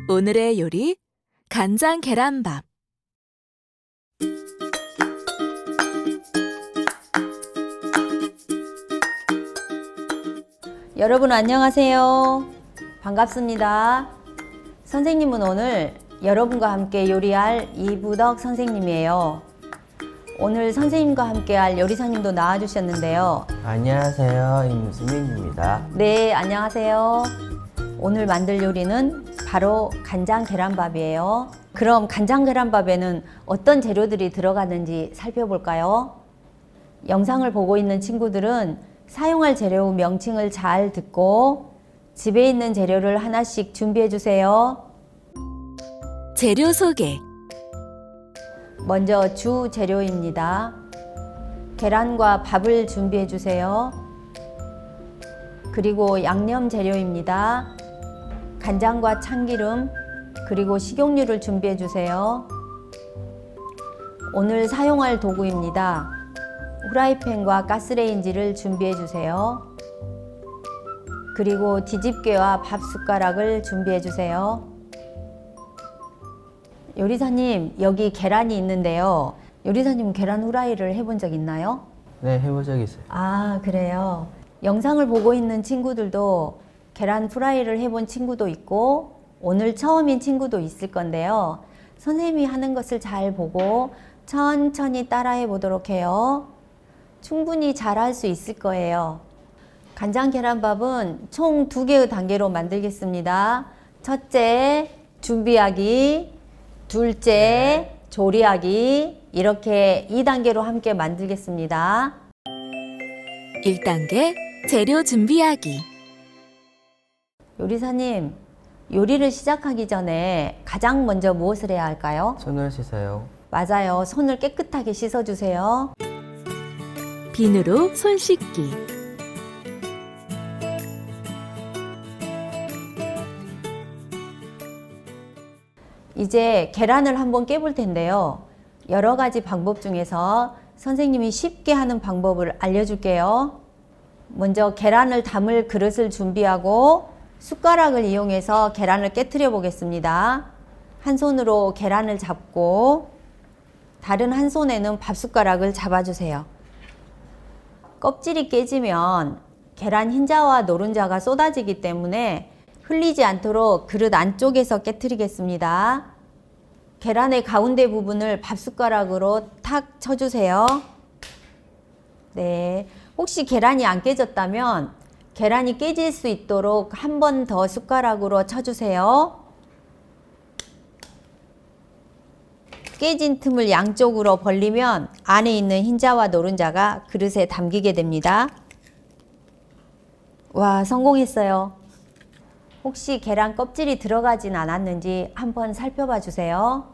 오늘의 요리 간장 계란밥. 여러분 안녕하세요. 반갑습니다. 선생님은 오늘 여러분과 함께 요리할 이부덕 선생님이에요. 오늘 선생님과 함께 할 요리사님도 나와주셨는데요. 안녕하세요. 임수민입니다. 네, 안녕하세요. 오늘 만들 요리는 바로 간장 계란밥이에요. 그럼 간장 계란밥에는 어떤 재료들이 들어가는지 살펴볼까요? 영상을 보고 있는 친구들은 사용할 재료 명칭을 잘 듣고 집에 있는 재료를 하나씩 준비해 주세요. 재료 소개. 먼저 주 재료입니다. 계란과 밥을 준비해 주세요. 그리고 양념 재료입니다. 간장과 참기름, 그리고 식용유를 준비해 주세요. 오늘 사용할 도구입니다. 후라이팬과 가스레인지를 준비해 주세요. 그리고 뒤집개와 밥 숟가락을 준비해 주세요. 요리사님, 여기 계란이 있는데요. 요리사님 계란 후라이를 해본 적 있나요? 네, 해본 적 있어요. 아, 그래요. 영상을 보고 있는 친구들도 계란 프라이를 해본 친구도 있고 오늘 처음인 친구도 있을 건데요. 선생님이 하는 것을 잘 보고 천천히 따라해 보도록 해요. 충분히 잘할 수 있을 거예요. 간장 계란밥은 총 2개의 단계로 만들겠습니다. 첫째, 준비하기. 둘째, 조리하기. 이렇게 2단계로 함께 만들겠습니다. 1단계 재료 준비하기. 요리사님, 요리를 시작하기 전에 가장 먼저 무엇을 해야 할까요? 손을 씻어요. 맞아요. 손을 깨끗하게 씻어주세요. 비누로 손 씻기. 이제 계란을 한번 깨볼 텐데요. 여러 가지 방법 중에서 선생님이 쉽게 하는 방법을 알려줄게요. 먼저 계란을 담을 그릇을 준비하고 숟가락을 이용해서 계란을 깨트려 보겠습니다. 한 손으로 계란을 잡고 다른 한 손에는 밥 숟가락을 잡아주세요. 껍질이 깨지면 계란 흰자와 노른자가 쏟아지기 때문에 흘리지 않도록 그릇 안쪽에서 깨트리겠습니다. 계란의 가운데 부분을 밥 숟가락으로 탁 쳐주세요. 네, 혹시 계란이 안 깨졌다면 계란이 깨질 수 있도록 한 번 더 숟가락으로 쳐주세요. 깨진 틈을 양쪽으로 벌리면 안에 있는 흰자와 노른자가 그릇에 담기게 됩니다. 와, 성공했어요. 혹시 계란 껍질이 들어가진 않았는지 한번 살펴봐 주세요.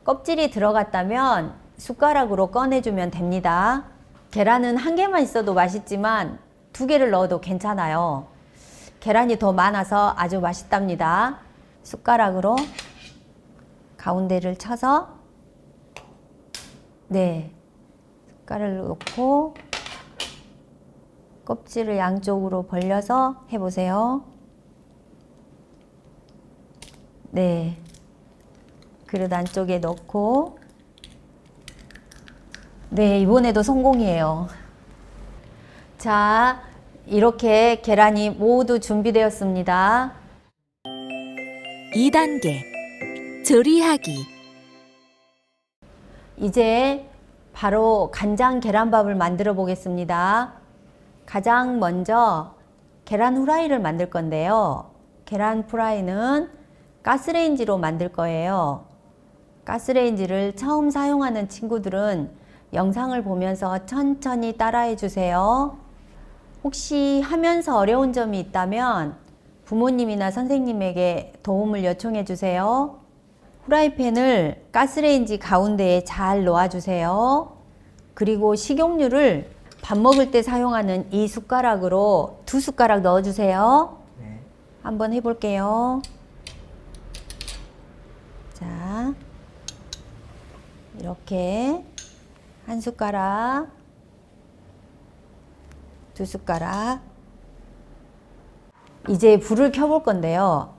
껍질이 들어갔다면 숟가락으로 꺼내주면 됩니다. 계란은 한 개만 있어도 맛있지만 2개를 넣어도 괜찮아요. 계란이 더 많아서 아주 맛있답니다. 숟가락으로 가운데를 쳐서 숟가락을 놓고 껍질을 양쪽으로 벌려서 해보세요. 그릇 안쪽에 넣고 이번에도 성공이에요. 자, 이렇게 계란이 모두 준비되었습니다. 2단계 조리하기. 이제 바로 간장 계란밥을 만들어 보겠습니다. 가장 먼저 계란 후라이를 만들 건데요. 계란 후라이는 가스레인지로 만들 거예요. 가스레인지를 처음 사용하는 친구들은 영상을 보면서 천천히 따라해 주세요. 혹시 하면서 어려운 점이 있다면 부모님이나 선생님에게 도움을 요청해 주세요. 후라이팬을 가스레인지 가운데에 잘 놓아 주세요. 그리고 식용유를 밥 먹을 때 사용하는 이 숟가락으로 2숟가락 넣어 주세요. 네. 한번 해볼게요. 자, 이렇게 한 숟가락, 2숟가락, 이제 불을 켜볼 건데요.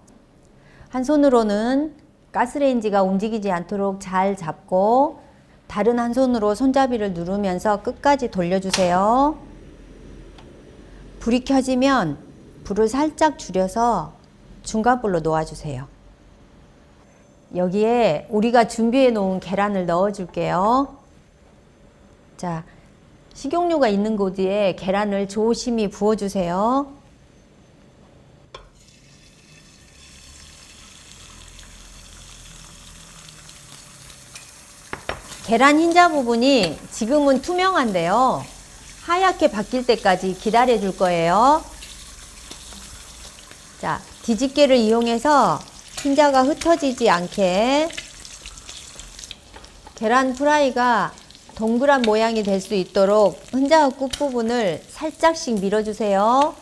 한 손으로는 가스레인지가 움직이지 않도록 잘 잡고 다른 한 손으로 손잡이를 누르면서 끝까지 돌려주세요. 불이 켜지면 불을 살짝 줄여서 중간불로 놓아주세요. 여기에 우리가 준비해 놓은 계란을 넣어 줄게요. 자, 식용유가 있는 곳에 계란을 조심히 부어 주세요. 계란 흰자 부분이 지금은 투명한데요. 하얗게 바뀔 때까지 기다려 줄 거예요. 자, 뒤집개를 이용해서 흰자가 흩어지지 않게 계란 프라이가 동그란 모양이 될 수 있도록 흰자 끝부분을 살짝씩 밀어주세요.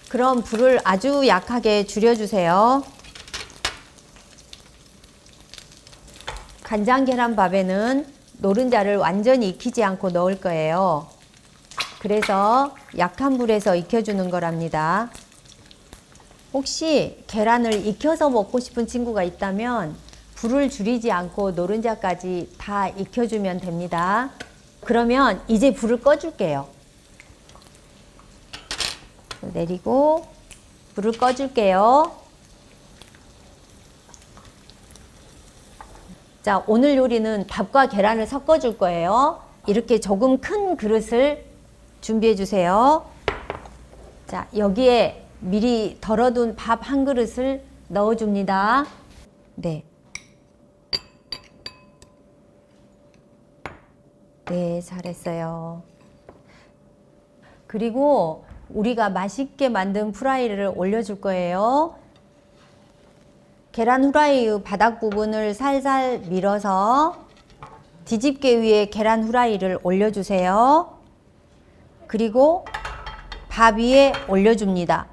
그럼 불을 아주 약하게 줄여주세요. 간장 계란밥에는 노른자를 완전히 익히지 않고 넣을 거예요. 그래서 약한 불에서 익혀주는 거랍니다. 혹시 계란을 익혀서 먹고 싶은 친구가 있다면 불을 줄이지 않고 노른자까지 다 익혀주면 됩니다. 그러면 이제 불을 꺼줄게요. 내리고 불을 꺼줄게요. 자, 오늘 요리는 밥과 계란을 섞어줄 거예요. 이렇게 조금 큰 그릇을 준비해 주세요. 자, 여기에 미리 덜어둔 밥 한 그릇을 넣어줍니다. 네. 네, 잘했어요. 그리고 우리가 맛있게 만든 프라이를 올려줄 거예요. 계란 후라이 바닥 부분을 살살 밀어서 뒤집개 위에 계란 후라이를 올려주세요. 그리고 밥 위에 올려줍니다.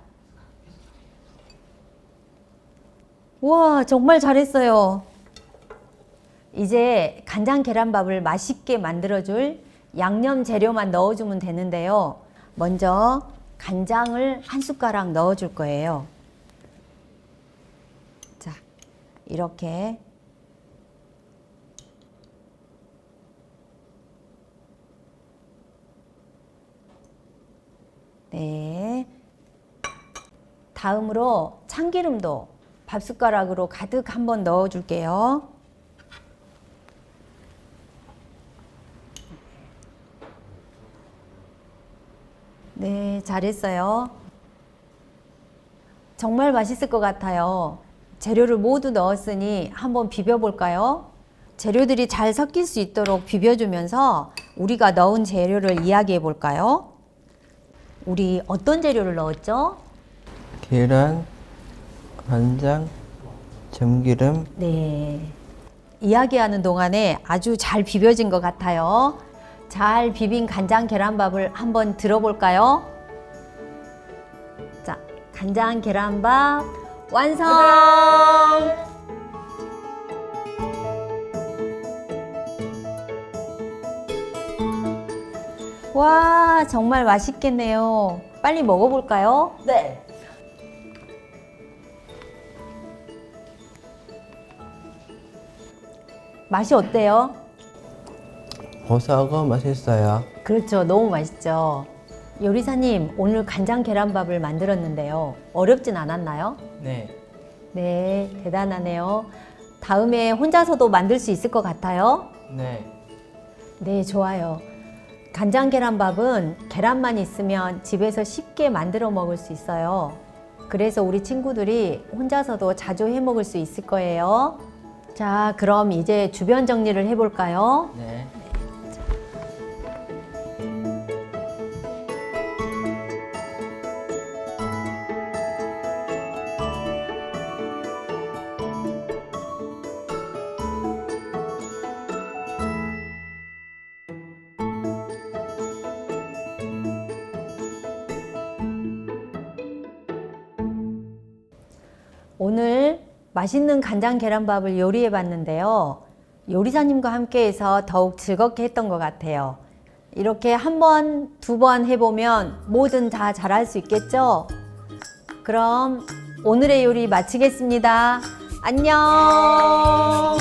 우와, 정말 잘했어요. 이제 간장 계란밥을 맛있게 만들어줄 양념 재료만 넣어주면 되는데요. 먼저 간장을 한 숟가락 넣어줄 거예요. 자, 이렇게 네. 다음으로 참기름도 밥숟가락으로 가득 한번 넣어줄게요. 네, 잘했어요. 정말 맛있을 것 같아요. 재료를 모두 넣었으니 한번 비벼볼까요? 재료들이 잘 섞일 수 있도록 비벼주면서 우리가 넣은 재료를 이야기해 볼까요? 우리 어떤 재료를 넣었죠? 계란, 간장, 참기름. 네. 이야기하는 동안에 아주 잘 비벼진 것 같아요. 잘 비빈 간장 계란밥을 한번 들어볼까요? 자, 간장 계란밥 완성! 와, 정말 맛있겠네요. 빨리 먹어볼까요? 네. 맛이 어때요? 고소하고 맛있어요. 그렇죠. 너무 맛있죠. 요리사님, 오늘 간장 계란밥을 만들었는데요. 어렵진 않았나요? 네. 네, 대단하네요. 다음에 혼자서도 만들 수 있을 것 같아요? 네. 네, 좋아요. 간장 계란밥은 계란만 있으면 집에서 쉽게 만들어 먹을 수 있어요. 그래서 우리 친구들이 혼자서도 자주 해 먹을 수 있을 거예요. 자, 그럼 이제 주변 정리를 해볼까요? 네. 오늘 맛있는 간장 계란밥을 요리해 봤는데요. 요리사님과 함께해서 더욱 즐겁게 했던 것 같아요. 이렇게 한 번, 두 번 해보면 뭐든 다 잘할 수 있겠죠? 그럼 오늘의 요리 마치겠습니다. 안녕!